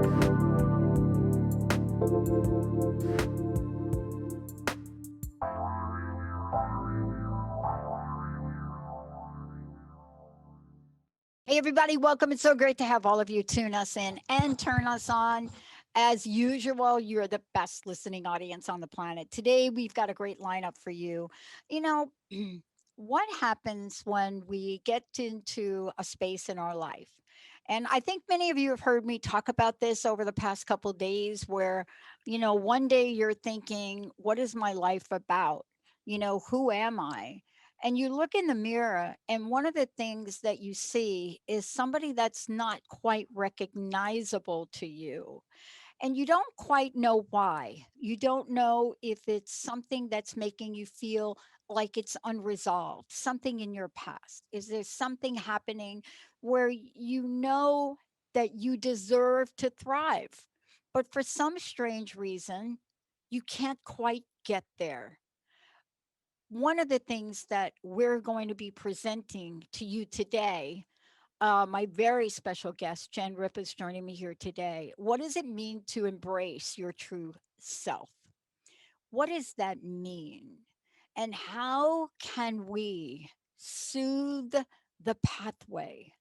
Hey, everybody, welcome. It's so great to have all of you tune us in and turn us on. As usual, you're the best listening audience on the planet. Today, we've got a great lineup for you. You know, what happens when we get into a space in our life? And I think many of you have heard me talk about this over the past couple days where, one day you're thinking, what is my life about? Who am I? And you look in the mirror, and one of the things that you see is somebody that's not quite recognizable to you. And you don't quite know why. You don't know if it's something that's making you feel like it's unresolved, something in your past. Is there something happening where you know that you deserve to thrive? But for some strange reason, you can't quite get there. One of the things that we're going to be presenting to you today, my very special guest, Jen Ripa, is joining me here today. What does it mean to embrace your true self? What does that mean? And how can we soothe the pathway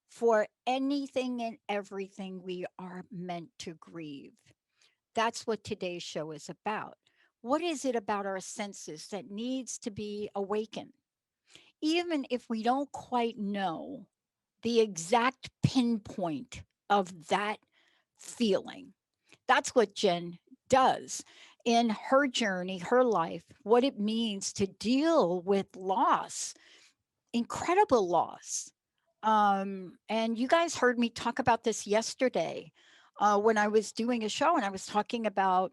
for anything and everything we are meant to grieve? That's what today's show is about. What is it about our senses that needs to be awakened? Even if we don't quite know the exact pinpoint of that feeling. That's what Jen does in her journey, her life, what it means to deal with loss, incredible loss. And you guys heard me talk about this yesterday when I was doing a show and I was talking about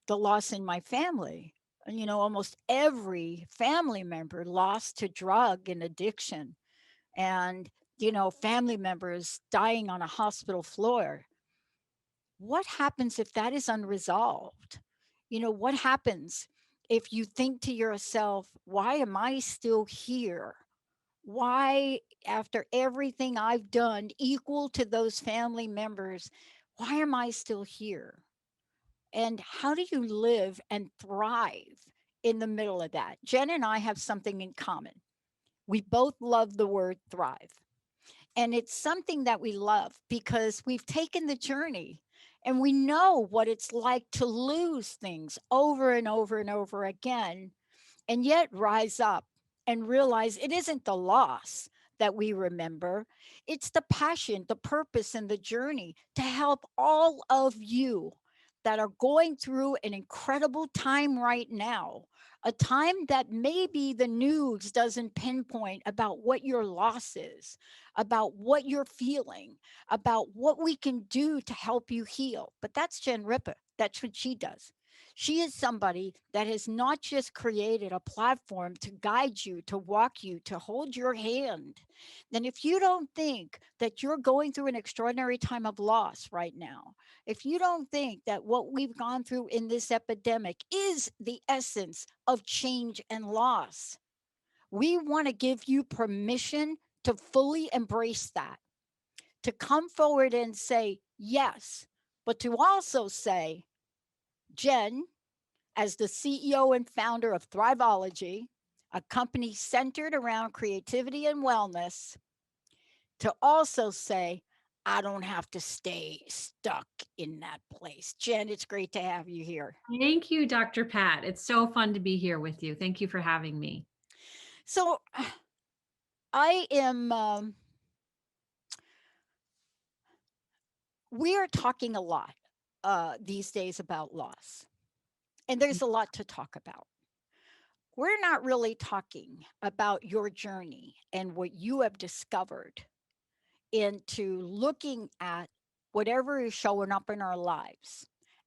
the loss in my family. Almost every family member lost to drug and addiction, and, family members dying on a hospital floor. What happens if that is unresolved? What happens if you think to yourself, why am I still here? Why, after everything I've done equal to those family members, why am I still here? And how do you live and thrive in the middle of that? Jen and I have something in common. We both love the word thrive. And it's something that we love because we've taken the journey and we know what it's like to lose things over and over and over again, and yet rise up and realize it isn't the loss that we remember. It's the passion, the purpose, and the journey to help all of you that are going through an incredible time right now, a time that maybe the news doesn't pinpoint about what your loss is, about what you're feeling, about what we can do to help you heal. But that's Jen Ripa. That's what she does. She is somebody that has not just created a platform to guide you, to walk you, to hold your hand. Then, if you don't think that you're going through an extraordinary time of loss right now, if you don't think that what we've gone through in this epidemic is the essence of change and loss, we want to give you permission to fully embrace that, to come forward and say yes, but to also say, Jen, as the CEO and founder of Thrivologie, a company centered around creativity and wellness, to also say, I don't have to stay stuck in that place. Jen, it's great to have you here. Thank you, Dr. Pat. It's so fun to be here with you. Thank you for having me. So, I am, we are talking a lot these days about loss, and there's a lot to talk about. We're not really talking about your journey and what you have discovered into looking at whatever is showing up in our lives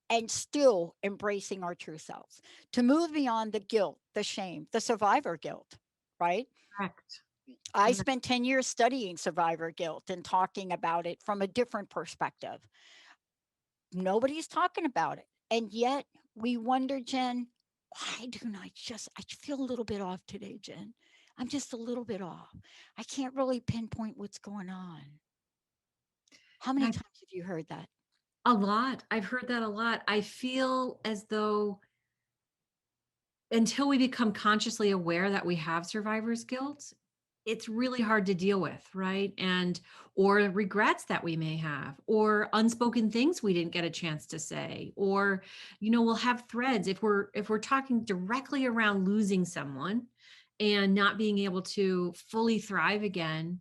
and still embracing our true selves, to move beyond the guilt, the shame, the survivor guilt, right? Correct. I spent 10 years studying survivor guilt and talking about it from a different perspective. Nobody's talking about it. And yet we wonder, Jen, why don't I feel a little bit off today, Jen? I'm just a little bit off. I can't really pinpoint what's going on. How many I, times have you heard that? A lot. I've heard that a lot. I feel as though until we become consciously aware that we have survivor's guilt, it's really hard to deal with, right? And or regrets that we may have, or unspoken things we didn't get a chance to say, or we'll have threads if we're talking directly around losing someone and not being able to fully thrive again.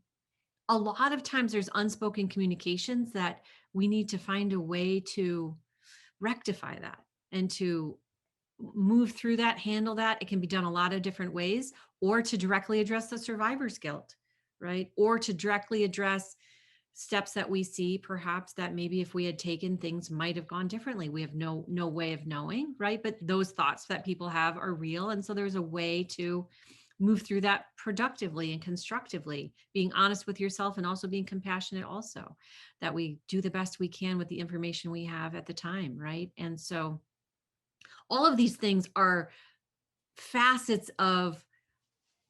A lot of times there's unspoken communications that we need to find a way to rectify that and to move through that, handle that. It can be done a lot of different ways, or to directly address the survivor's guilt, right? Or to directly address steps that we see perhaps that maybe if we had taken, things might have gone differently. We have no way of knowing, right? But those thoughts that people have are real. And so there's a way to move through that productively and constructively, being honest with yourself and also being compassionate also, that we do the best we can with the information we have at the time, right? And so all of these things are facets of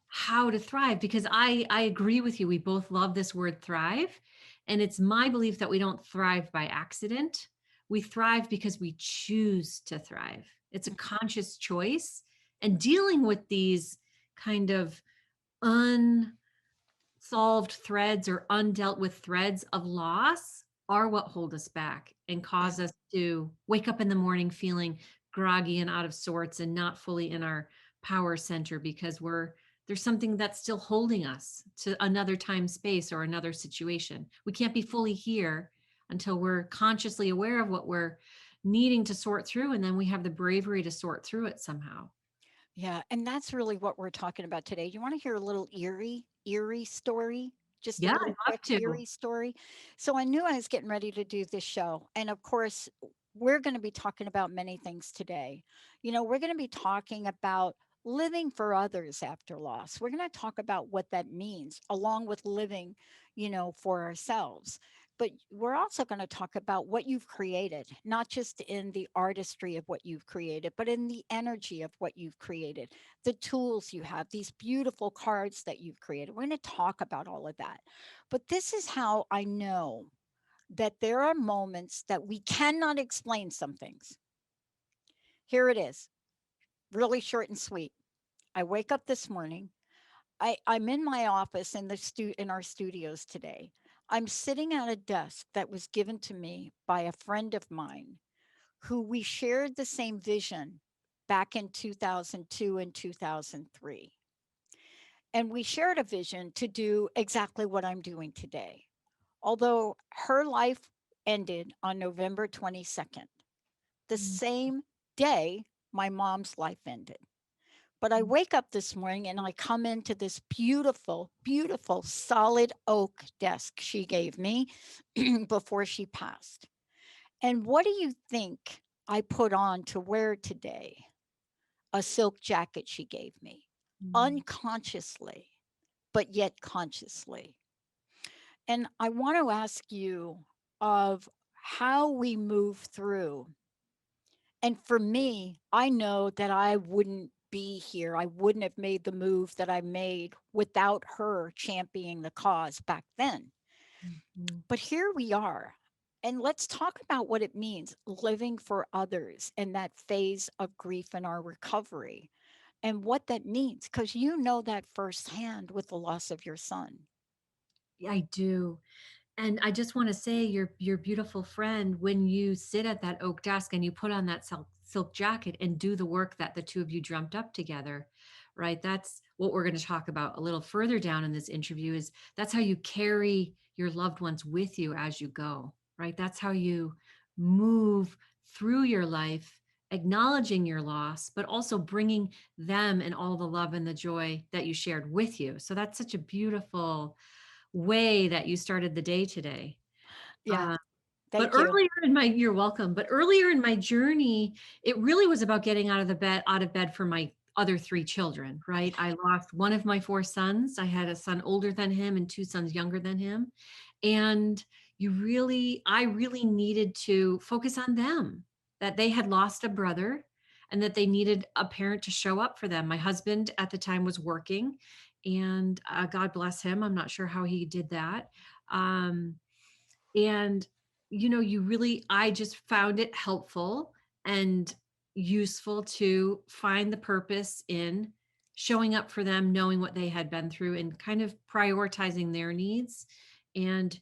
how to thrive, because I agree with you. We both love this word thrive, and it's my belief that we don't thrive by accident. We thrive because we choose to thrive. It's a conscious choice, and dealing with these kind of solved threads or undealt with threads of loss are what hold us back and Yeah. cause us to wake up in the morning feeling groggy and out of sorts and not fully in our power center, because there's something that's still holding us to another time space or another situation. We can't be fully here until we're consciously aware of what we're needing to sort through, and then we have the bravery to sort through it somehow. Yeah, and that's really what we're talking about today. You want to hear a little eerie story? Just a Yeah, little I'd love quick to. eerie story. So I knew I was getting ready to do this show. And of course, we're going to be talking about many things today. We're going to be talking about living for others after loss. We're going to talk about what that means, along with living, for ourselves. But we're also going to talk about what you've created, not just in the artistry of what you've created, but in the energy of what you've created, the tools you have, these beautiful cards that you've created. We're going to talk about all of that. But this is how I know that there are moments that we cannot explain some things. Here it is, really short and sweet. I wake up this morning. I'm in my office in our studios today. I'm sitting at a desk that was given to me by a friend of mine who we shared the same vision back in 2002 and 2003. And we shared a vision to do exactly what I'm doing today. Although her life ended on November 22nd, the Mm, same day my mom's life ended. But I mm, wake up this morning and I come into this beautiful, beautiful solid oak desk she gave me before she passed. And what do you think I put on to wear today? A silk jacket she gave me, mm. unconsciously, but yet consciously. And I want to ask you of how we move through. And for me, I know that I wouldn't be here. I wouldn't have made the move that I made without her championing the cause back then. Mhm. But here we are. And let's talk about what it means living for others in that phase of grief in our recovery and what that means, because you know that firsthand with the loss of your son. Yeah, I do. And I just want to say, your beautiful friend, when you sit at that oak desk and you put on that silk jacket and do the work that the two of you dreamt up together, right? That's what we're going to talk about a little further down in this interview. Is that's how you carry your loved ones with you as you go, right? That's how you move through your life, acknowledging your loss, but also bringing them and all the love and the joy that you shared with you. So that's such a beautiful way that you started the day today. Yeah, Uh, but thank you. earlier in my you're welcome. But earlier in my journey, it really was about getting out of bed for my other three children, right? I lost one of my four sons. I had a son older than him and two sons younger than him. And I really needed to focus on them, that they had lost a brother and that they needed a parent to show up for them. My husband at the time was working, and God bless him. I'm not sure how he did that. Um, and I just found it helpful and useful to find the purpose in showing up for them, knowing what they had been through, and kind of prioritizing their needs, and,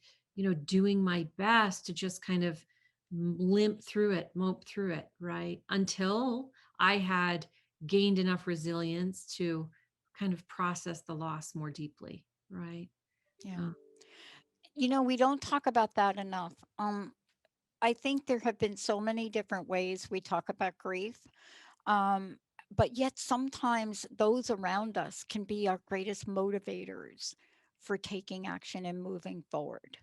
doing my best to just kind of limp through it, mope through it, right? Until I had gained enough resilience to kind of process the loss more deeply, right? Yeah. Uh, We don't talk about that enough. I think there have been so many different ways we talk about grief. Um, but yet sometimes those around us can be our greatest motivators for taking action and moving forward.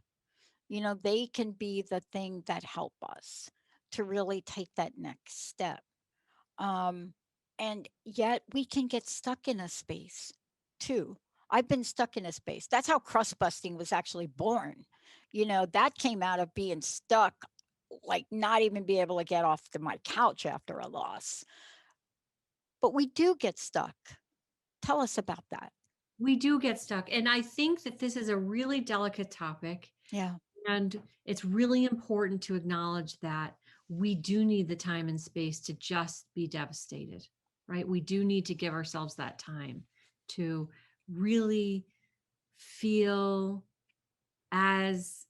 They can be the thing that help us to really take that next step. Um, and yet we can get stuck in a space too. I've been stuck in a space. That's how crust busting was actually born. That came out of being stuck, like not even be able to get off my couch after a loss. But we do get stuck. Tell us about that. we do get stuck. And I think that this is a really delicate topic. Yeah. And it's really important to acknowledge that we do need the time and space to just be devastated, right? We do need to give ourselves that time to really feel as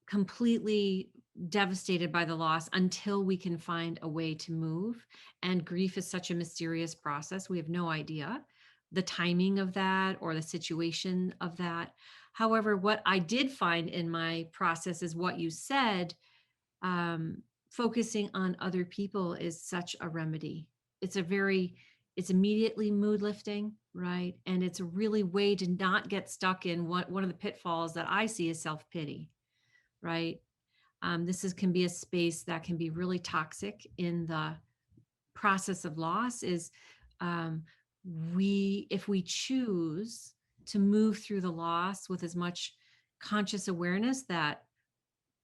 completely devastated by the loss until we can find a way to move. And grief is such a mysterious process. We have no idea the timing of that or the situation of that. However, what I did find in my process is what you said, um, focusing on other people is such a remedy. It's a very, it's immediately mood lifting, right? And it's a really way to not get stuck in one of the pitfalls that I see is self pity, right? This can be a space that can be really toxic in the process of loss. Is um, we if we choose to move through the loss with as much conscious awareness that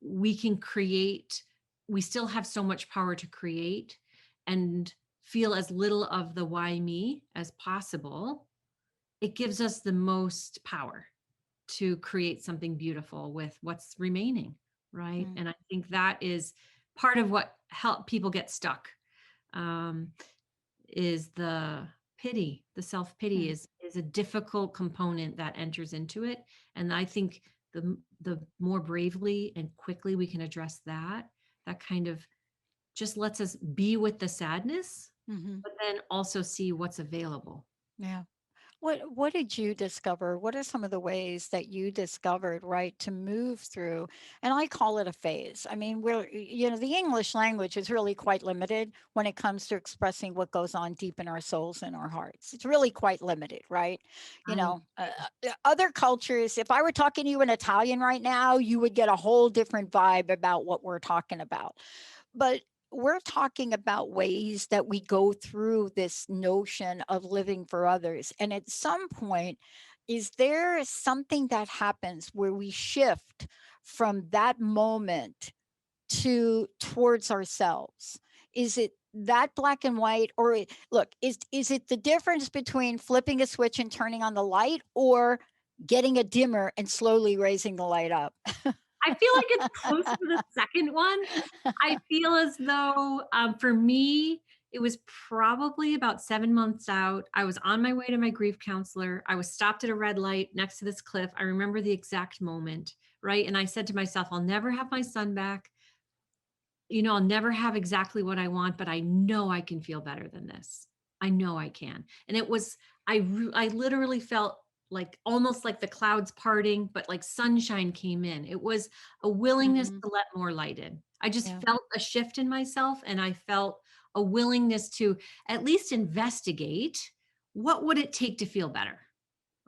we can create, we still have so much power to create and feel as little of the why me as possible. It gives us the most power to create something beautiful with what's remaining, right? Mm, And I think that is part of what help people get stuck, um, is the pity. The self pity mm. is a difficult component that enters into it. And I think the more bravely and quickly we can address that, that kind of just lets us be with the sadness, Mhm. but then also see what's available. Yeah. What did you discover? What are some of the ways that you discovered, right, to move through? And I call it a phase. I mean, the English language is really quite limited when it comes to expressing what goes on deep in our souls and our hearts. It's really quite limited, right? I Other cultures, if I were talking to you in Italian right now, you would get a whole different vibe about what we're talking about. But we're talking about ways that we go through this notion of living for others. And at some point, is there something that happens where we shift from that moment to towards ourselves? Is it that black and white, or look, is it the difference between flipping a switch and turning on the light, or getting a dimmer and slowly raising the light up? I feel like it's close to the second one. I feel as though, for me, it was probably about 7 months out. I was on my way to my grief counselor. I was stopped at a red light next to this cliff. I remember the exact moment, right? And I said to myself, I'll never have my son back. I'll never have exactly what I want, but I know I can feel better than this. I know I can. And it was, I literally felt like almost like the clouds parting, but like sunshine came in. It was a willingness Mhm. to let more light in. I just Yeah. felt a shift in myself, and I felt a willingness to at least investigate what would it take to feel better,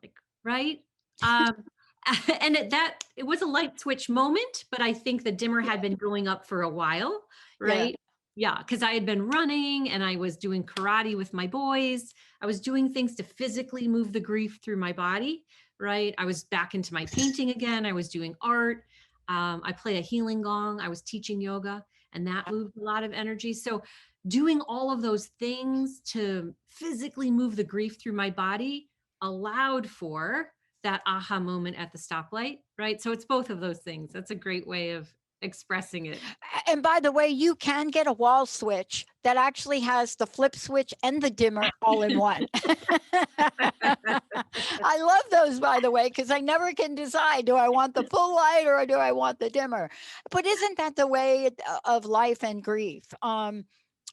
like, right? Um, and it was a light switch moment, but I think the dimmer had been going up for a while, Yeah. right? Yeah, because I had been running and I was doing karate with my boys. I was doing things to physically move the grief through my body, right? I was back into my painting again. I was doing art. I play a healing gong. I was teaching yoga, and that moved a lot of energy. So, doing all of those things to physically move the grief through my body allowed for that aha moment at the stoplight, right? So it's both of those things. That's a great way of expressing it. And by the way, you can get a wall switch that actually has the flip switch and the dimmer all in one. I love those, by the way, because I never can decide, do I want the full light or do I want the dimmer? But isn't that the way of life and grief?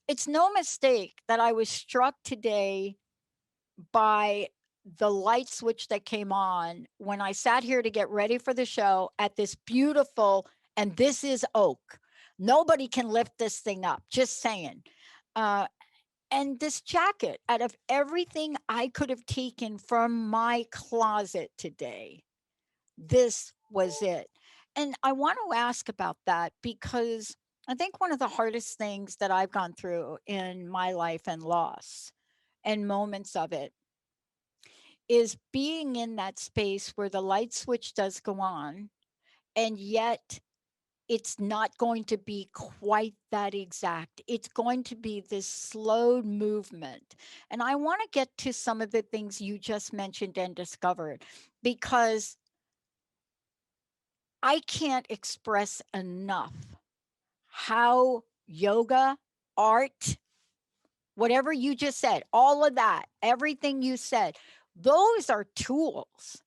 It's no mistake that I was struck today by the light switch that came on when I sat here to get ready for the show at this beautiful, and this is oak. Nobody can lift this thing up, just saying. Uh, and this jacket, out of everything I could have taken from my closet today, this was it. And I want to ask about that because I think one of the hardest things that I've gone through in my life and loss and moments of it is being in that space where the light switch does go on, and yet it's not going to be quite that exact. It's going to be this slow movement. And I want to get to some of the things you just mentioned and discovered because I can't express enough how yoga, art, whatever you just said, all of that, everything you said, those are tools.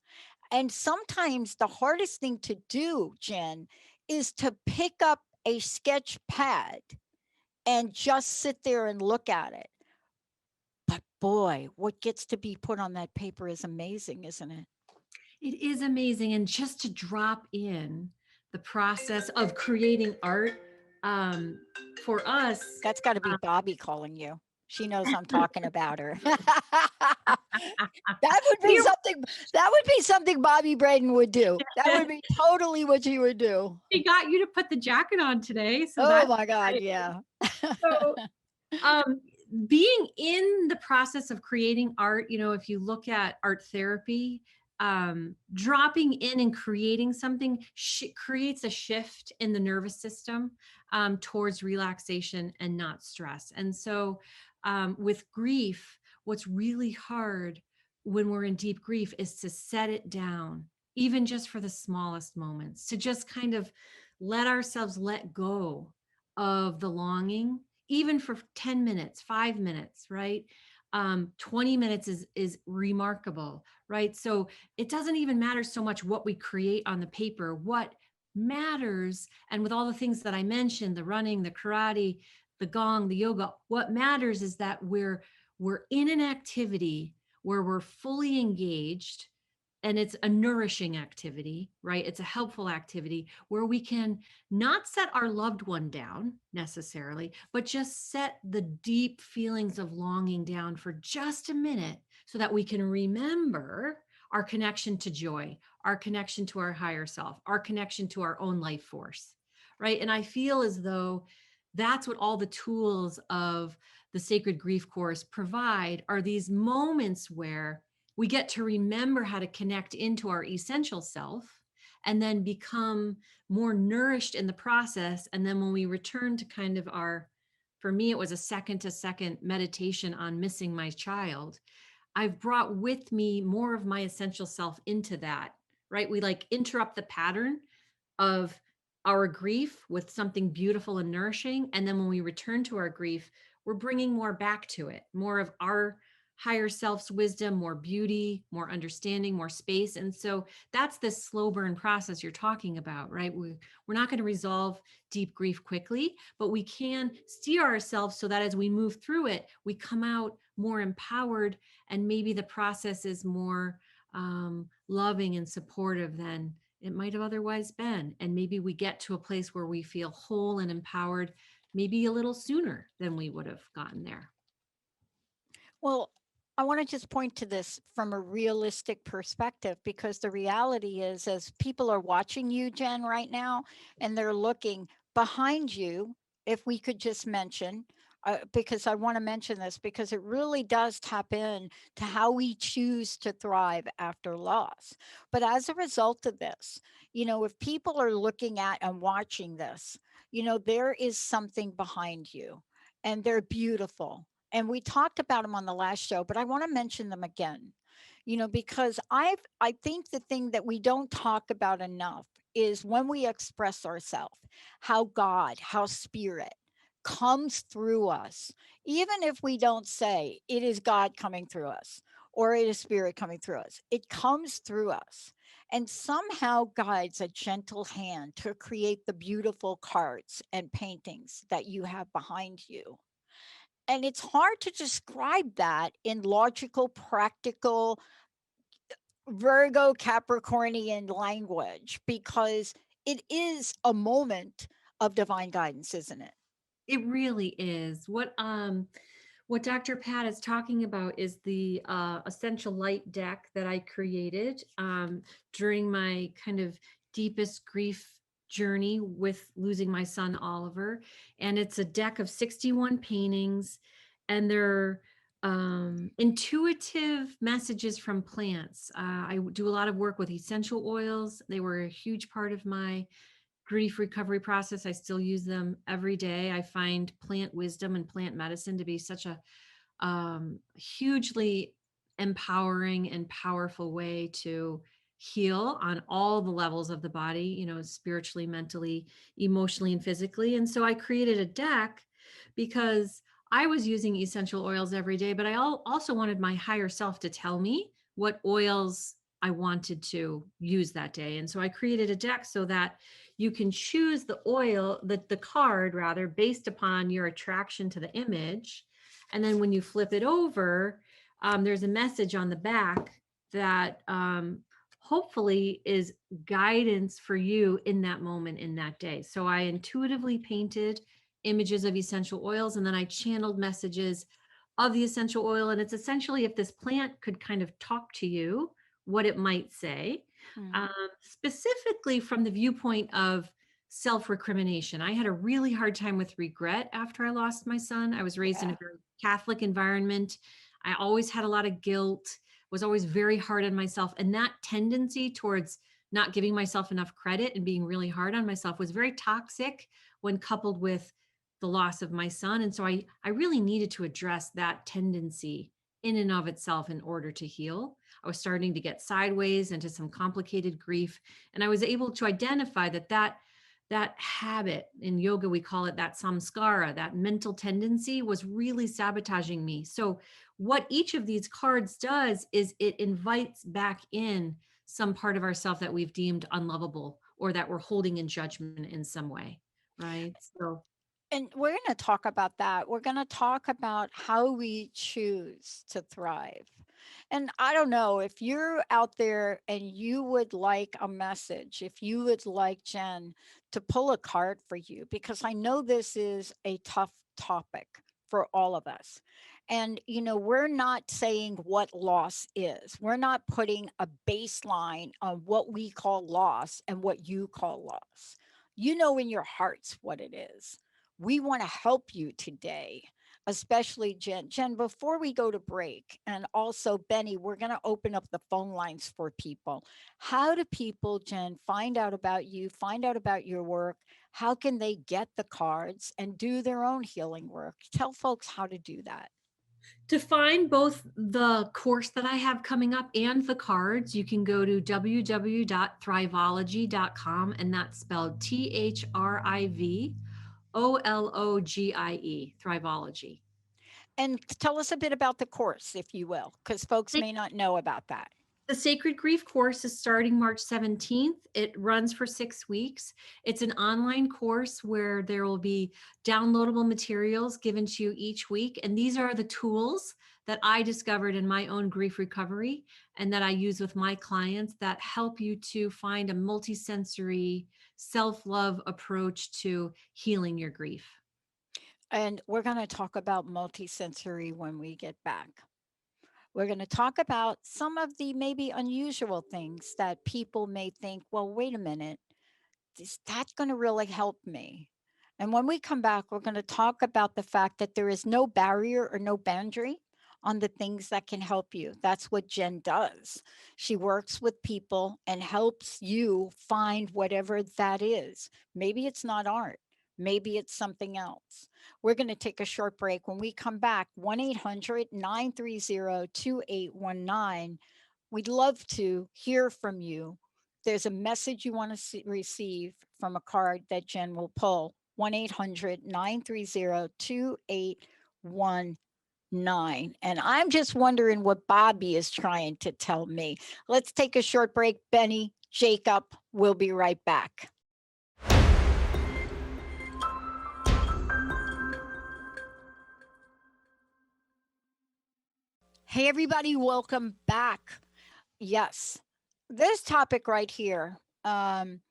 And sometimes the hardest thing to do, Jen, is to pick up a sketch pad and just sit there and look at it. But boy, what gets to be put on that paper is amazing, isn't it? It is amazing. And just to drop in the process of creating art, um, for us, That's got to be Bobby calling you. She knows I'm talking about her. That would be you something that would be something Bobby Braden would do. That would be totally what she would do. he got you to put the jacket on today. So Oh that's my God, great. yeah. So um, being in the process of creating art, if you look at art therapy, dropping in and creating something creates a shift in the nervous system, towards relaxation and not stress. And so, with grief, what's really hard when we're in deep grief is to set it down, even just for the smallest moments, to just kind of let ourselves let go of the longing, even for 10 minutes, 5 minutes, right? 20 minutes is remarkable, right? So it doesn't even matter so much what we create on the paper. What matters, and with all the things that I mentioned, the running, the karate, the gong, the yoga, what matters is that we're in an activity where we're fully engaged, and it's a nourishing activity, right? It's a helpful activity where we can not set our loved one down necessarily, but just set the deep feelings of longing down for just a minute so that we can remember our connection to joy, our connection to our higher self, our connection to our own life force, right? And I feel as though that's what all the tools of the Sacred Grief Course provide, are these moments where we get to remember how to connect into our essential self and then become more nourished in the process. And then when we return to kind of for me, it was a second to second meditation on missing my child. I've brought with me more of my essential self into that, right? We like interrupt the pattern of our grief with something beautiful and nourishing. And then when we return to our grief, we're bringing more back to it, more of our higher self's wisdom, more beauty, more understanding, more space. And so that's this slow burn process you're talking about, right? We're not going to resolve deep grief quickly, but we can steer ourselves so that as we move through it, we come out more empowered, and maybe the process is more loving and supportive than it might have otherwise been. And maybe we get to a place where we feel whole and empowered, maybe a little sooner than we would have gotten there. Well, I want to just point to this from a realistic perspective because the reality is, as people are watching you, Jen, right now, and they're looking behind you, if we could just mention, because I want to mention this because it really does tap in to how we choose to thrive after loss. But as a result of this, if people are looking at and watching this, there is something behind you and they're beautiful, and we talked about them on the last show, but I want to mention them again. because I think the thing that we don't talk about enough is when we express ourselves, how God, how spirit comes through us, even if we don't say it is God coming through us or it is spirit coming through us, it comes through us and somehow guides a gentle hand to create the beautiful cards and paintings that you have behind you. And it's hard to describe that in logical, practical, Virgo Capricornian language because it is a moment of divine guidance, isn't it? It really is. What Dr. Pat is talking about is the essential light deck that I created during my kind of deepest grief journey with losing my son Oliver, and it's a deck of 61 paintings, and they're intuitive messages from plants. I do a lot of work with essential oils. They were a huge part of my grief recovery process. I still use them every day. I find plant wisdom and plant medicine to be such a hugely empowering and powerful way to heal on all the levels of the body, spiritually, mentally, emotionally, and physically. And so I created a deck because I was using essential oils every day, but I also wanted my higher self to tell me what oils I wanted to use that day. And so I created a deck so that you can choose the oil, the card rather, based upon your attraction to the image. And then when you flip it over, there's a message on the back that hopefully is guidance for you in that moment, in that day. So I intuitively painted images of essential oils, and then I channeled messages of the essential oil. And it's essentially if this plant could kind of talk to you, what it might say, Mm. um, specifically from the viewpoint of self recrimination. I had a really hard time with regret after I lost my son. I was raised in Yeah. a very Catholic environment. I always had a lot of guilt, was always very hard on myself. And that tendency towards not giving myself enough credit and being really hard on myself was very toxic when coupled with the loss of my son. And so I really needed to address that tendency in and of itself in order to heal. I was starting to get sideways into some complicated grief. And I was able to identify that habit, in yoga we call it that samskara, that mental tendency, was really sabotaging me. So what each of these cards does is it invites back in some part of ourself that we've deemed unlovable or that we're holding in judgment in some way, right? So And we're going to talk about that. We're going to talk about how we choose to thrive. And I don't know if you're out there and you would like a message, if you would like Jen to pull a card for you, because I know this is a tough topic for all of us. And, we're not saying what loss is. We're not putting a baseline on what we call loss and what you call loss. You know in your hearts what it is. We want to help you today, especially Jen. Jen, before we go to break, and also Benny, we're going to open up the phone lines for people. How do people, Jen, find out about you, find out about your work? How can they get the cards and do their own healing work? Tell folks how to do that. to find both the course that I have coming up and the cards, you can go to www.thrivologie.com, and that's spelled Thrivologie, Thrivologie. And tell us a bit about the course, if you will, because folks may not know about that. The Sacred Grief course is starting March 17th. It runs for 6 weeks. It's an online course where there will be downloadable materials given to you each week. And these are the tools that I discovered in my own grief recovery and that I use with my clients that help you to find a multisensory self-love approach to healing your grief. And we're going to talk about multisensory when we get back. We're going to talk about some of the maybe unusual things that people may think, well, wait a minute, is that going to really help me? And when we come back, we're going to talk about the fact that there is no barrier or no boundary on the things that can help you. That's what Jen does. She works with people and helps you find whatever that is. Maybe it's not art. Maybe it's something else. We're going to take a short break. When we come back, 1-800-930-2819. We'd love to hear from you. There's a message you want to receive from a card that Jen will pull. 1-800-930-2819. And I'm just wondering what Bobby is trying to tell me. Let's take a short break. Benny, Jacob, we'll be right back. Hey, everybody, welcome back. Yes, this topic right here. When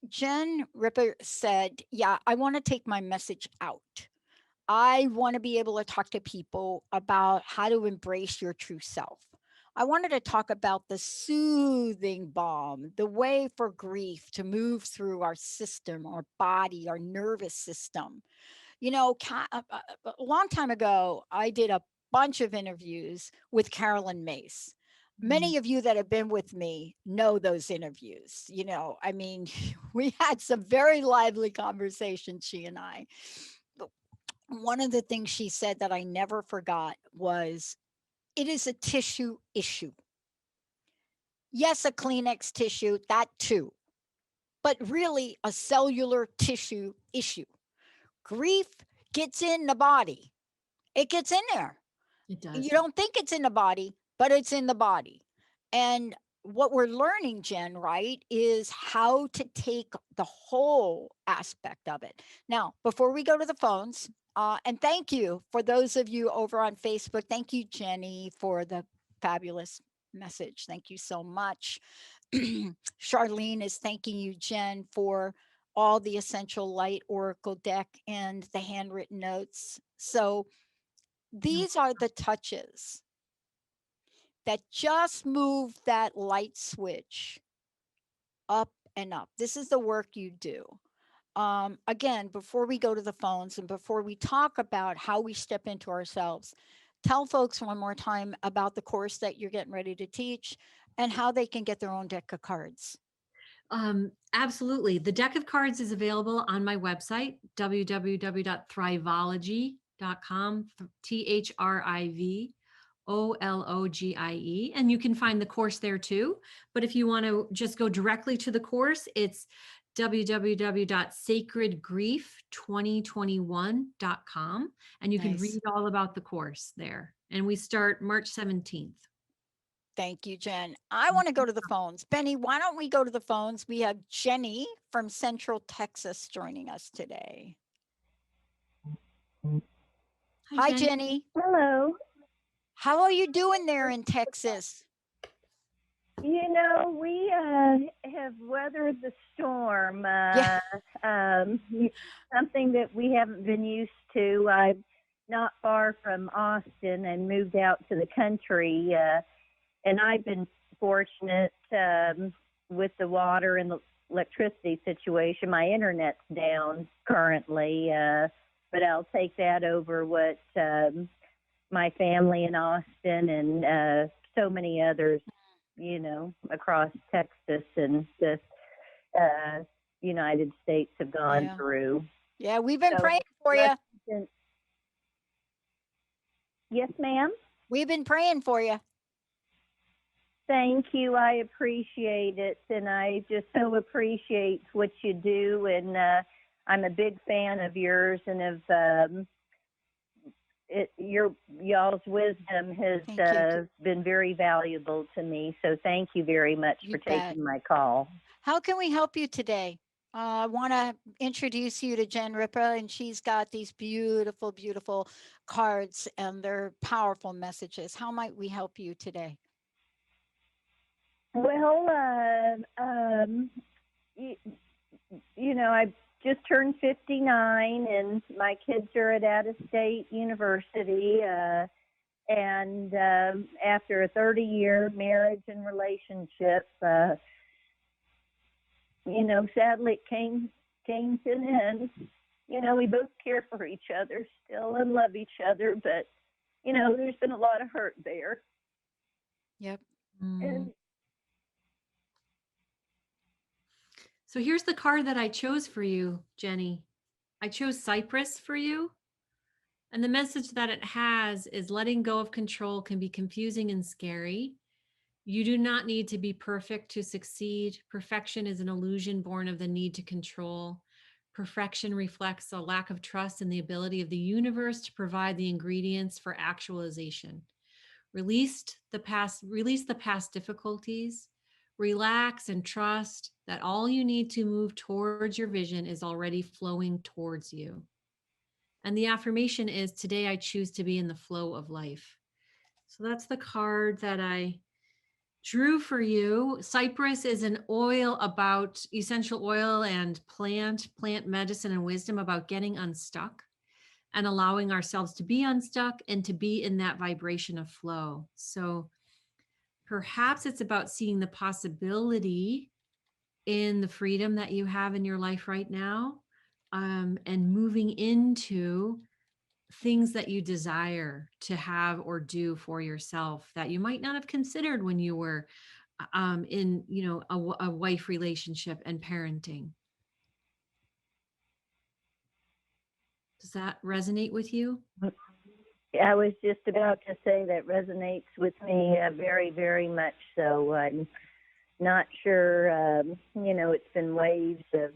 Jen Ripa said, yeah, I want to take my message out. I want to be able to talk to people about how to embrace your true self. I wanted to talk about the soothing balm, the way for grief to move through our system, our body, our nervous system. A long time ago, I did a bunch of interviews with Carolyn Mace. Mm. Many of you that have been with me know those interviews. I mean, we had some very lively conversations, she and I. But one of the things she said that I never forgot was, it is a tissue issue. Yes, a Kleenex tissue, that too, but really a cellular tissue issue. Grief gets in the body. It gets in there. It You does. don't think it's in the body, but it's in the body. And what we're learning, Jen, right, is how to take the whole aspect of it. Now, before we go to the phones, and thank you for those of you over on Facebook. Thank you, Jenny, for the fabulous message. Thank you so much. Charlene is thanking you, Jen, for all the essential light oracle deck and the handwritten notes. So No. these are the touches that just move that light switch up and up. This is the work you do. Again, before we go to the phones and before we talk about how we step into ourselves, tell folks one more time about the course that you're getting ready to teach and how they can get their own deck of cards. Absolutely. The deck of cards is available on my website, www.thrivologie.com, THRIVOLOGIE. And you can find the course there too. But if you want to just go directly to the course, it's www.sacredgrief2021.com. And you can Nice. read all about the course there. And we start March 17th. Thank you, Jen. I want to go to the phones. Benny, why don't we go to the phones? We have Jenny from Central Texas joining us today. Hi, Jen. Jenny. Hello. How are you doing there in Texas? We have weathered the storm. Yeah. Something that we haven't been used to. I'm not far from Austin and moved out to the country, and I've been fortunate with the water and the electricity situation. My internet's down currently, but I'll take that over what my family in Austin and so many others, across Texas and the United States have gone through. Yeah, we've been So, praying for you. Yes, ma'am. We've been praying for you. Thank you. I appreciate it. And I just so appreciate what you do. And I'm a big fan of yours and of y'all's wisdom has been very valuable to me. So thank you very much for taking my call. How can we help you today? I want to introduce you to Jen Ripa, and she's got these beautiful, beautiful cards, and they're powerful messages. How might we help you today? Well, I just turned 59, and my kids are at out-of-state university. And after a 30-year marriage and relationship, sadly it came to an end. We both care for each other still and love each other, but there's been a lot of hurt there. Yep. And so here's the card that I chose for you, Jenny. I chose Cypress for you. And the message that it has is letting go of control can be confusing and scary. You do not need to be perfect to succeed. Perfection is an illusion born of the need to control. Perfection reflects a lack of trust in the ability of the universe to provide the ingredients for actualization. Release the past difficulties. Relax and trust that all you need to move towards your vision is already flowing towards you. And the affirmation is, today I choose to be in the flow of life. So that's the card that I drew for you. Cypress is an oil about essential oil and plant medicine and wisdom about getting unstuck and allowing ourselves to be unstuck and to be in that vibration of flow. So perhaps it's about seeing the possibility in the freedom that you have in your life right now, and moving into things that you desire to have or do for yourself that you might not have considered when you were in, a wife relationship and parenting. Does that resonate with you? I was just about to say that resonates with me very, very much so. I'm not sure, it's been waves of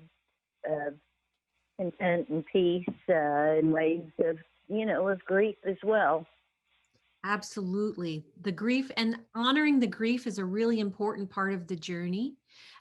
content and peace, and waves of grief as well. Absolutely. The grief and honoring the grief is a really important part of the journey.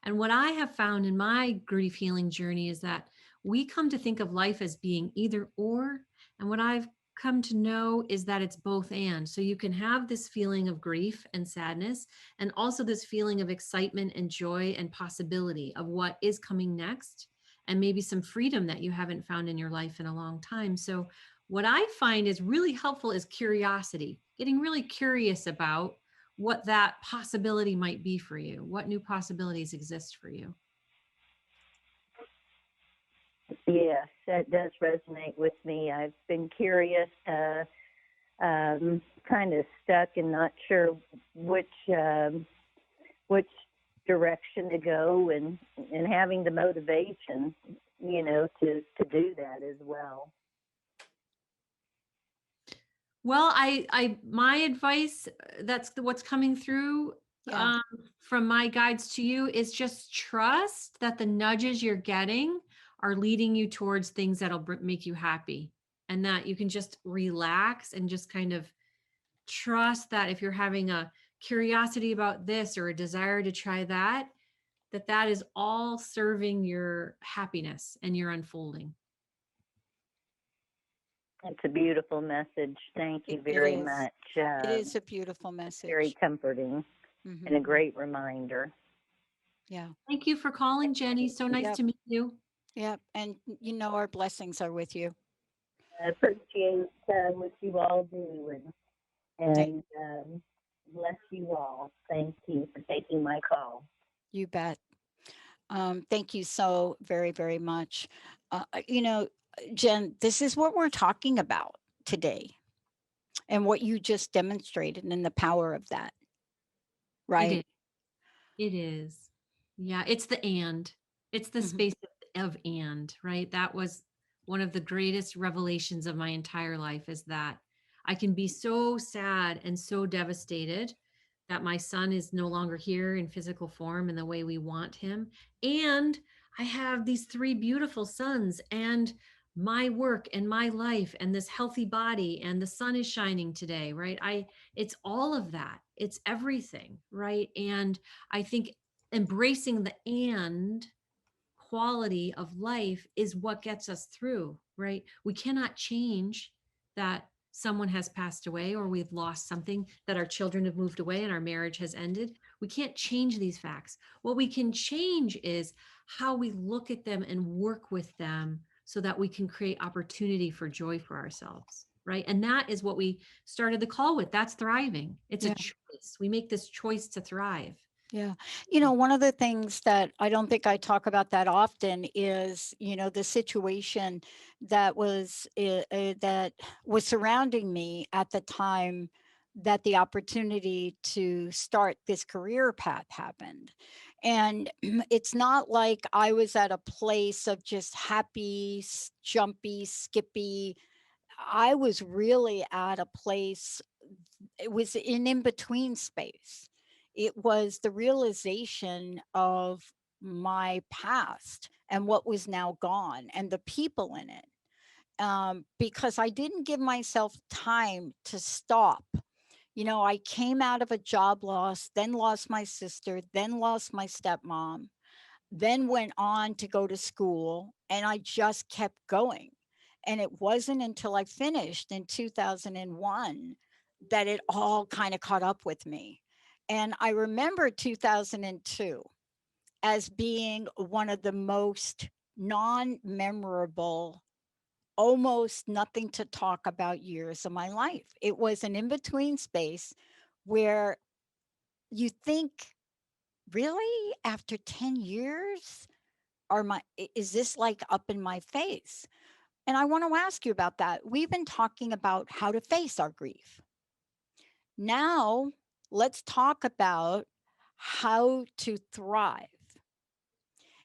And what I have found in my grief healing journey is that we come to think of life as being either or. And what I've come to know is that it's both and. So you can have this feeling of grief and sadness, and also this feeling of excitement and joy and possibility of what is coming next, and maybe some freedom that you haven't found in your life in a long time. So what I find is really helpful is curiosity, getting really curious about what that possibility might be for you, what new possibilities exist for you. Yes, that does resonate with me. I've been curious, kind of stuck and not sure which direction to go, and having the motivation, to do that as well. Well, my advice, that's what's coming through Yeah. from my guides to you, is just trust that the nudges you're getting are leading you towards things that'll make you happy, and that you can just relax and just kind of trust that if you're having a curiosity about this or a desire to try that, that is all serving your happiness and your unfolding. It's a beautiful message. Thank you very much. It is a beautiful message. Very comforting and a great reminder. Yeah. Thank you for calling, Jenny. So nice to meet you. Yep. And our blessings are with you. I appreciate what you all do, and bless you all. Thank you for taking my call. You bet. Thank you so very, very much. Jen, this is what we're talking about today, and what you just demonstrated, and the power of that. Right? It is. Yeah, it's the and. It's the space of and, right? That was one of the greatest revelations of my entire life, is that I can be so sad and so devastated that my son is no longer here in physical form in the way we want him. And I have these 3 beautiful sons, and my work and my life and this healthy body, and the sun is shining today, right? It's all of that. It's everything, right? And I think embracing the and quality of life is what gets us through, right? We cannot change that someone has passed away, or we've lost something, that our children have moved away and our marriage has ended. We can't change these facts. What we can change is how we look at them and work with them, so that we can create opportunity for joy for ourselves, right? And that is what we started the call with. That's thriving. It's a choice. We make this choice to thrive. Yeah. One of the things that I don't think I talk about that often is, the situation that was surrounding me at the time that the opportunity to start this career path happened. And it's not like I was at a place of just happy, jumpy, skippy. I was really at a place, it was an in between space. It was the realization of my past and what was now gone and the people in it. Because I didn't give myself time to stop. I came out of a job loss, then lost my sister, then lost my stepmom, then went on to go to school, and I just kept going. And it wasn't until I finished in 2001 that it all kind of caught up with me. And I remember 2002 as being one of the most non memorable, almost nothing to talk about years of my life. It was an in between space where you think, really, after 10 years, is this like up in my face? And I want to ask you about that. We've been talking about how to face our grief. Now, let's talk about how to thrive.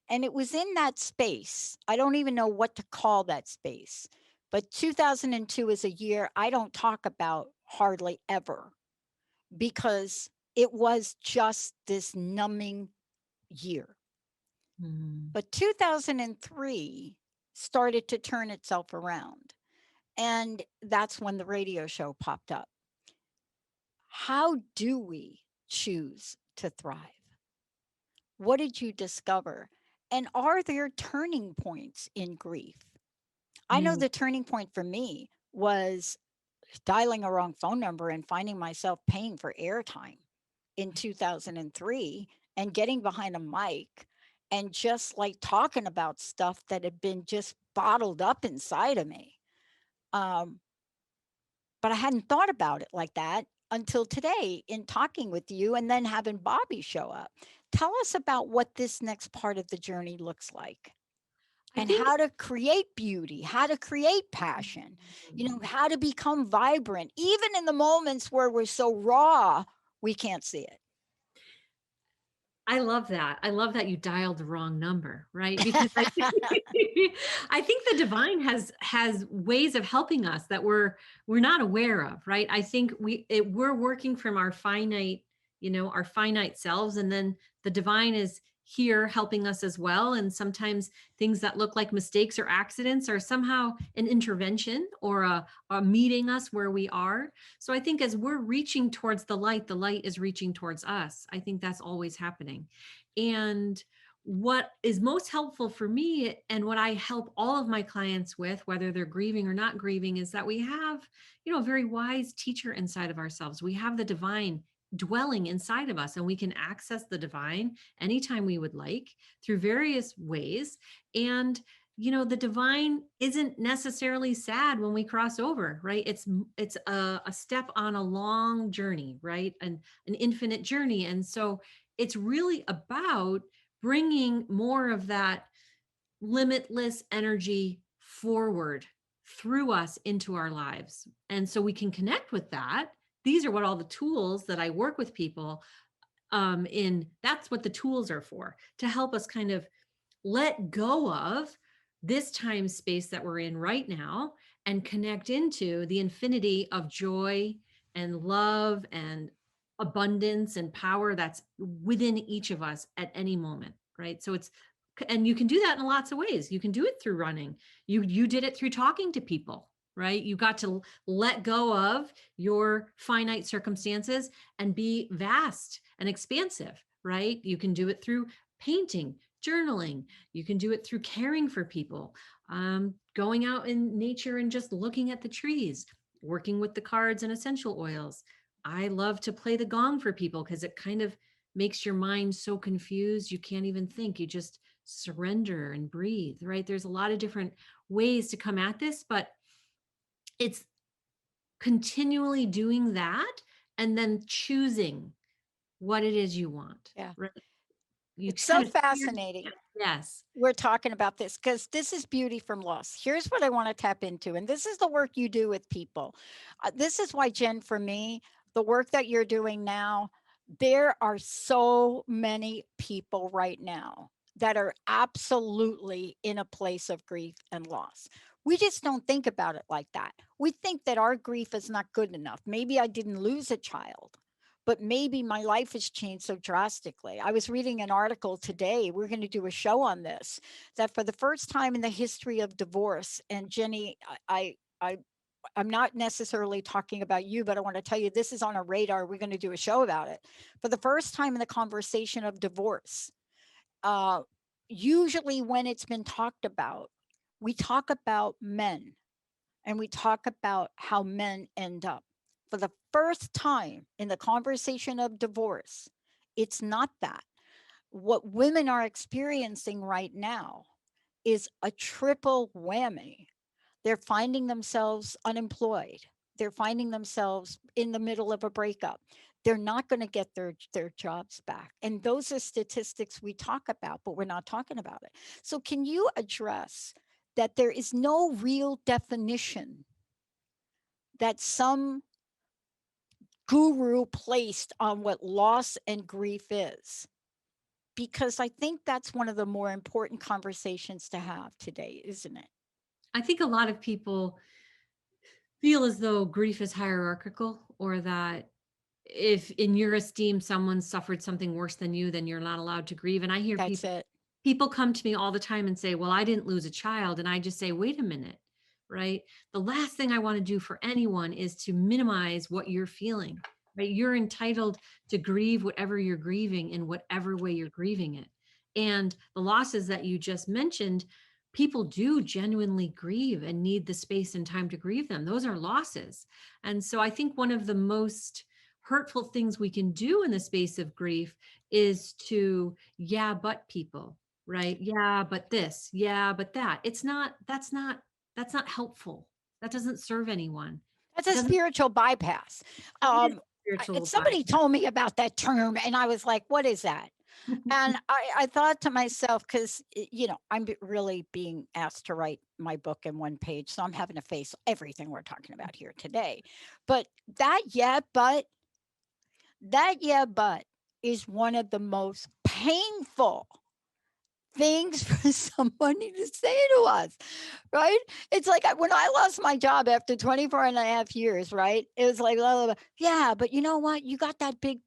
And it was in that space. I don't even know what to call that space. But 2002 is a year I don't talk about hardly ever because it was just this numbing year. Mm. But 2003 started to turn itself around. And that's when the radio show popped up. How do we choose to thrive? What did you discover? And are there turning points in grief? I know Mm. the turning point for me was dialing a wrong phone number and finding myself paying for airtime in 2003 and getting behind a mic and just like talking about stuff that had been just bottled up inside of me. Um, but I hadn't thought about it like that until today in talking with you and then having Bobby show up. Tell us about what this next part of the journey looks like I and think how to create beauty, how to create passion, how to become vibrant, even in the moments where we're so raw, we can't see it. I love that. I love that you dialed the wrong number, right? Because I think the divine has ways of helping us that we're not aware of, right? I think we're working from our finite, our finite selves, and then the divine is here helping us as well. And sometimes things that look like mistakes or accidents are somehow an intervention or a meeting us where we are. So I think as we're reaching towards the light is reaching towards us. I think that's always happening. And what is most helpful for me and what I help all of my clients with, whether they're grieving or not grieving, is that we have, a very wise teacher inside of ourselves. We have the divine dwelling inside of us, and we can access the divine anytime we would like through various ways. And the divine isn't necessarily sad when we cross over, right? It's a step on a long journey, right? And an infinite journey. And so it's really about bringing more of that limitless energy forward through us into our lives. And so we can connect with that. These are what all the tools that I work with people in. That's what the tools are for, to help us kind of let go of this time space that we're in right now and connect into the infinity of joy and love and abundance and power that's within each of us at any moment, right? So and you can do that in lots of ways. You can do it through running. You did it through talking to people, right? You got to let go of your finite circumstances and be vast and expansive, right? You can do it through painting, journaling. You can do it through caring for people, going out in nature and just looking at the trees, working with the cards and essential oils. I love to play the gong for people because it kind of makes your mind so confused you can't even think. You just surrender and breathe, right? There's a lot of different ways to come at this, but it's continually doing that and then choosing what it is you want. Yeah. Right? You It's so kind of fascinating. Yes. We're talking about this because this is beauty from loss. Here's what I want to tap into, and this is the work you do with people. This is why, Jen, for me, the work that you're doing now, there are so many people right now that are absolutely in a place of grief and loss. We just don't think about it like that. We think that our grief is not good enough. Maybe I didn't lose a child, but maybe my life has changed so drastically. I was reading an article today, we're going to do a show on this, that for the first time in the history of divorce, and Jenny, I I'm not necessarily talking about you, but I want to tell you this is on our radar. We're going to do a show about it. For the first time in the conversation of divorce, uh, usually when it's been talked about, we talk about men and we talk about how men end up. For the first time in the conversation of divorce, it's not that. What women are experiencing right now is a triple whammy. They're finding themselves unemployed. They're finding themselves in the middle of a breakup. They're not going to get their jobs back. And those are statistics we talk about, but we're not talking about it. So can you address that there is no real definition that some guru placed on what loss and grief is? Because I think that's one of the more important conversations to have today, isn't it? I think a lot of people feel as though grief is hierarchical, or that if in your esteem someone suffered something worse than you, then you're not allowed to grieve. And I hear That's it. people come to me all the time and say, well, I didn't lose a child. And I just say, wait a minute, right? The last thing I want to do for anyone is to minimize what you're feeling, right? You're entitled to grieve whatever you're grieving in whatever way you're grieving it. And the losses that you just mentioned, people do genuinely grieve and need the space and time to grieve them. Those are losses. And so I think one of the most hurtful things we can do in the space of grief is to, yeah, but people, right? Yeah, but this, yeah, but that. That's not helpful. That doesn't serve anyone. That's It a doesn't. spiritual bypass. It is And spiritual somebody bypass. told me about that term, and I was like, what is that? And I thought to myself, because, I'm really being asked to write my book in one page. So I'm having to face everything we're talking about here today. But that, but is one of the most painful things for somebody to say to us, right? It's like when I lost my job after 24 and a half years, right? It was like, blah, blah, blah. Yeah, but you know what? You got that big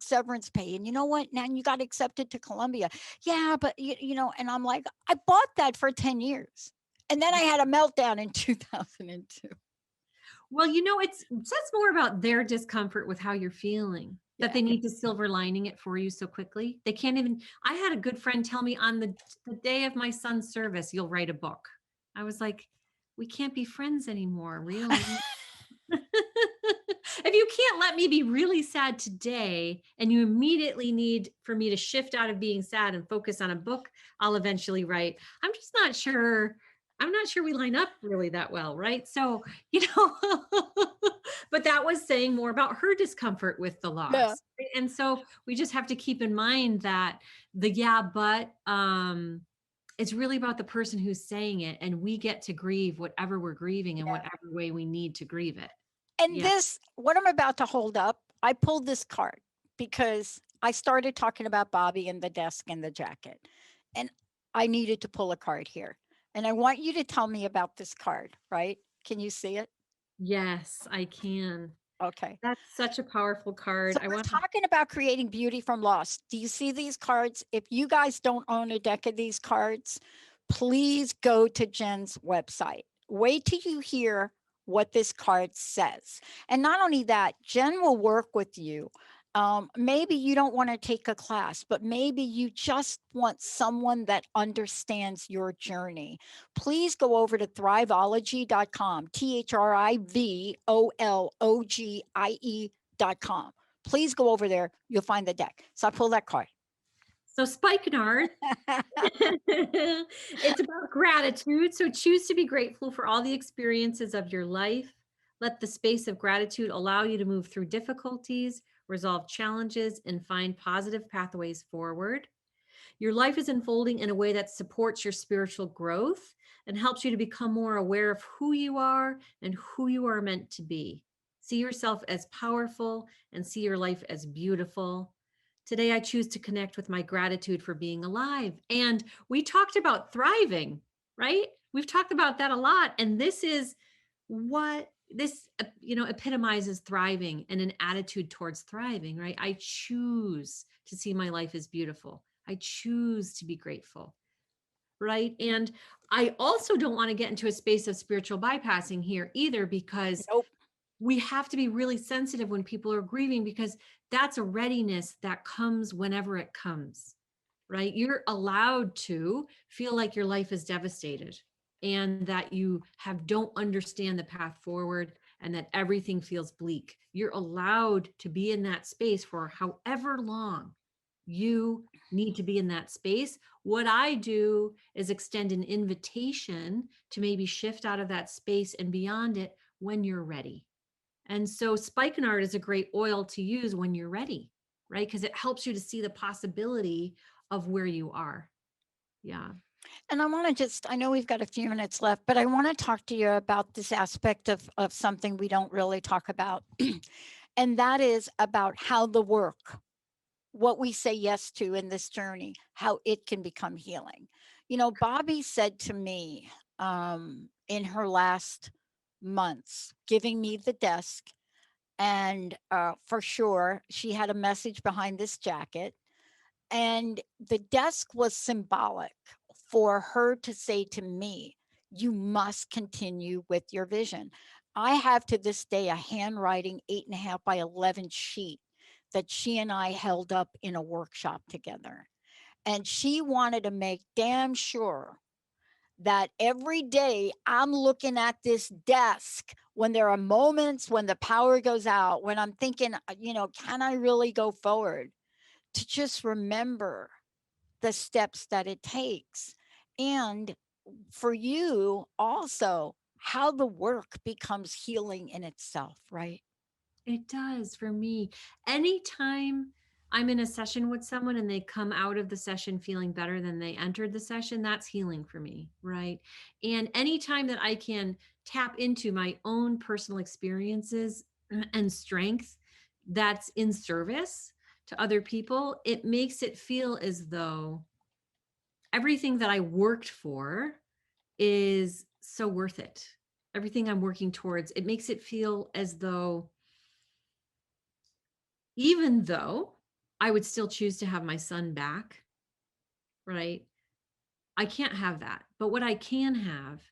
severance pay. And you know what? Now you got accepted to Columbia. Yeah, but and I'm like, I bought that for 10 years. And then I had a meltdown in 2002. Well, it says more about their discomfort with how you're feeling, that they Yeah. need to silver lining it for you so quickly. They can't even. I had a good friend tell me on the day of my son's service, you'll write a book. I was like, we can't be friends anymore, really. If you can't let me be really sad today and you immediately need for me to shift out of being sad and focus on a book I'll eventually write, I'm just not sure. I'm not sure we line up really that well, right? So, but that was saying more about her discomfort with the Yeah. loss. Right? And so we just have to keep in mind that the yeah, but it's really about the person who's saying it, and we get to grieve whatever we're grieving in whatever way we need to grieve it. And Yeah. this, what I'm about to hold up, I pulled this card because I started talking about Bobby and the desk and the jacket. And I needed to pull a card here. And I want you to tell me about this card, right? Can you see it? Yes, I can. Okay. That's such a powerful card. So I we're want talking about creating beauty from loss. Do you see these cards? If you guys don't own a deck of these cards, please go to Jen's website. Wait till you hear what this card says. And not only that, Jen will work with you. Maybe you don't want to take a class, but maybe you just want someone that understands your journey. Please go over to thrivologie.com, THRIVOLOGIE.com. Please go over there. You'll find the deck. So I pull that card. so spikenard. It's about gratitude. So choose to be grateful for all the experiences of your life. Let the space of gratitude allow you to move through difficulties, resolve challenges, and find positive pathways forward. Your life is unfolding in a way that supports your spiritual growth and helps you to become more aware of who you are and who you are meant to be. See yourself as powerful and see your life as beautiful. Today, I choose to connect with my gratitude for being alive. And we talked about thriving, right? We've talked about that a lot. And this is what this, epitomizes thriving and an attitude towards thriving, right? I choose to see my life as beautiful. I choose to be grateful, right? And I also don't want to get into a space of spiritual bypassing here either, because Nope. we have to be really sensitive when people are grieving, because that's a readiness that comes whenever it comes, right? You're allowed to feel like your life is devastated and that you don't understand the path forward and that everything feels bleak. You're allowed to be in that space for however long you need to be in that space. What I do is extend an invitation to maybe shift out of that space and beyond it when you're ready. And so spikenard is a great oil to use when you're ready, right? Because it helps you to see the possibility of where you are. Yeah. And I want to just, I know we've got a few minutes left, but I want to talk to you about this aspect of something we don't really talk about. And that is about how the work, what we say yes to in this journey, how it can become healing. You know, Bobby said to me in her last months, giving me the desk, and for sure, she had a message behind this jacket. And the desk was symbolic for her to say to me, you must continue with your vision. I have to this day a handwriting 8.5 by 11 sheet that she and I held up in a workshop together. And she wanted to make damn sure that every day I'm looking at this desk when there are moments when the power goes out, when I'm thinking, can I really go forward? To just remember the steps that it takes. And for you also, how the work becomes healing in itself, right? It does for me. Anytime I'm in a session with someone and they come out of the session feeling better than they entered the session, that's healing for me, right? And anytime that I can tap into my own personal experiences and strength that's in service to other people, it makes it feel as though everything that I worked for is so worth it. Everything I'm working towards, it makes it feel as though, even though I would still choose to have my son back, right? I can't have that. But what I can have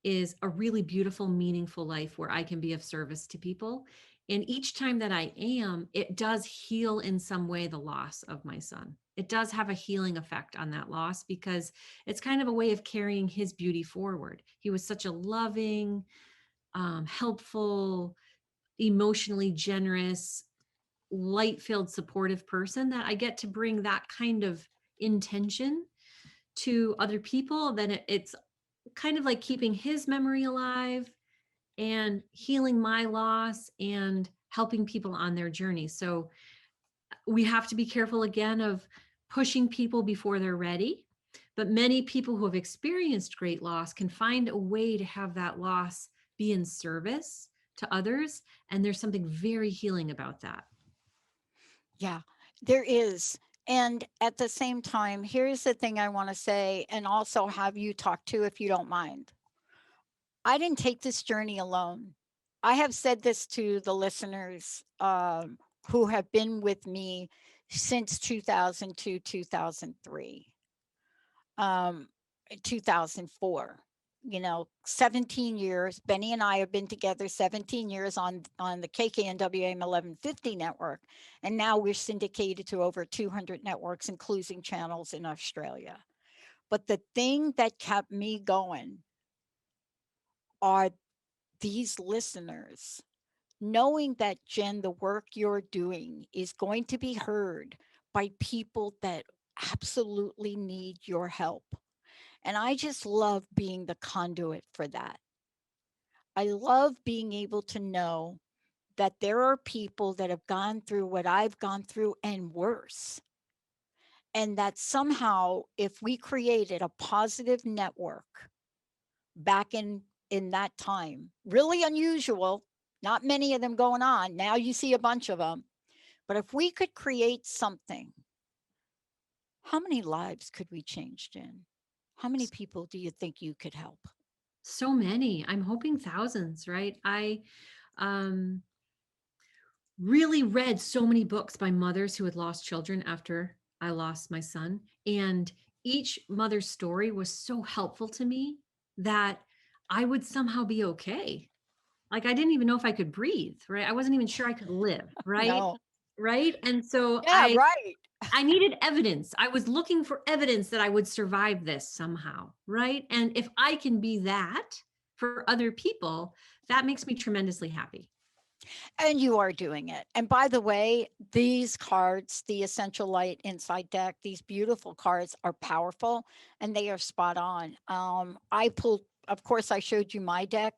is a really beautiful, meaningful life where I can be of service to people. And each time that I am, it does heal in some way the loss of my son. It does have a healing effect on that loss, because it's kind of a way of carrying his beauty forward. He was such a loving, helpful, emotionally generous, light-filled, supportive person that I get to bring that kind of intention to other people. Then it's kind of like keeping his memory alive and healing my loss and helping people on their journey. So we have to be careful again of pushing people before they're ready. But many people who have experienced great loss can find a way to have that loss be in service to others. And there's something very healing about that. Yeah, there is. And at the same time, here's the thing I want to say, and also have you talk to, if you don't mind. I didn't take this journey alone. I have said this to the listeners who have been with me since 2002, 2003, 2004. 17 years. Benny and I have been together 17 years on the KKNWAM 1150 network, and now we're syndicated to over 200 networks, including channels in Australia. But the thing that kept me going are these listeners, knowing that, Jen, the work you're doing is going to be heard by people that absolutely need your help. And I just love being the conduit for that. I love being able to know that there are people that have gone through what I've gone through and worse. And that somehow, if we created a positive network back in that time, really unusual, not many of them going on. Now you see a bunch of them. But if we could create something, how many lives could we change, Jen? How many people do you think you could help? So many. I'm hoping thousands, right? I um, really read so many books by mothers who had lost children after I lost my son. And each mother's story was so helpful to me that I would somehow be okay. Like I didn't even know if I could breathe, right? I wasn't even sure I could live, right? No. Right. And so Yeah, right. I needed evidence. I was looking for evidence that I would survive this somehow, right? And if I can be that for other people, that makes me tremendously happy. And you are doing it. And by the way, these cards, the Essential Light Inside Deck, these beautiful cards are powerful and they are spot on. I pulled, of course, I showed you my deck.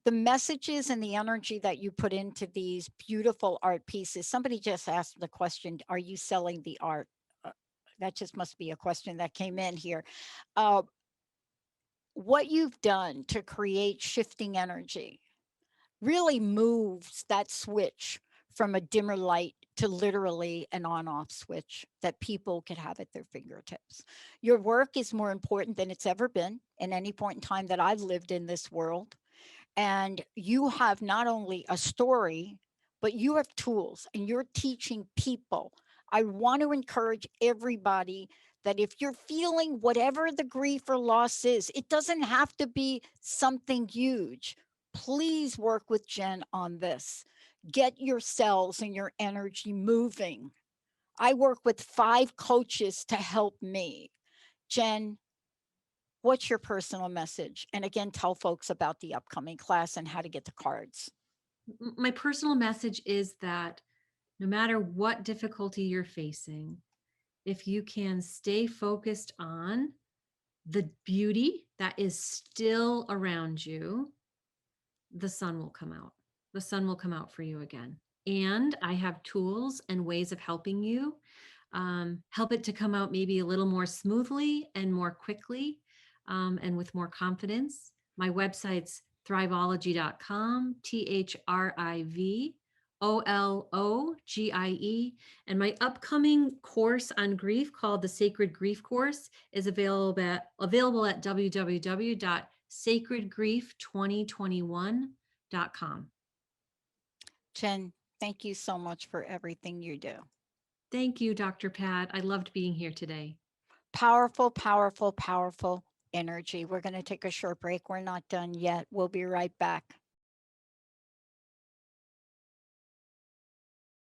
The messages and the energy that you put into these beautiful art pieces. Somebody just asked the question, are you selling the art? Uh, that just must be a question that came in here. Uh, what you've done to create shifting energy really moves that switch from a dimmer light to literally an on off switch that people could have at their fingertips. Your work is more important than it's ever been in any point in time that I've lived in this world. And you have not only a story, but you have tools and you're teaching people. I want to encourage everybody that if you're feeling whatever the grief or loss is, it doesn't have to be something huge. Please work with Jen on this. Get your cells and your energy moving. I work with 5 coaches to help me. Jen, what's your personal message? And again, tell folks about the upcoming class and how to get the cards. My personal message is that no matter what difficulty you're facing, if you can stay focused on the beauty that is still around you, the sun will come out. The sun will come out for you again. And I have tools and ways of helping you help it to come out maybe a little more smoothly and more quickly and with more confidence. My website's thrivologie.com, Thrivologie. And my upcoming course on grief called the Sacred Grief Course is available at www.sacredgrief2021.com. Jen, thank you so much for everything you do. Thank you, Dr. Pat. I loved being here today. Powerful, powerful, powerful energy. We're going to take a short break. We're not done yet. We'll be right back.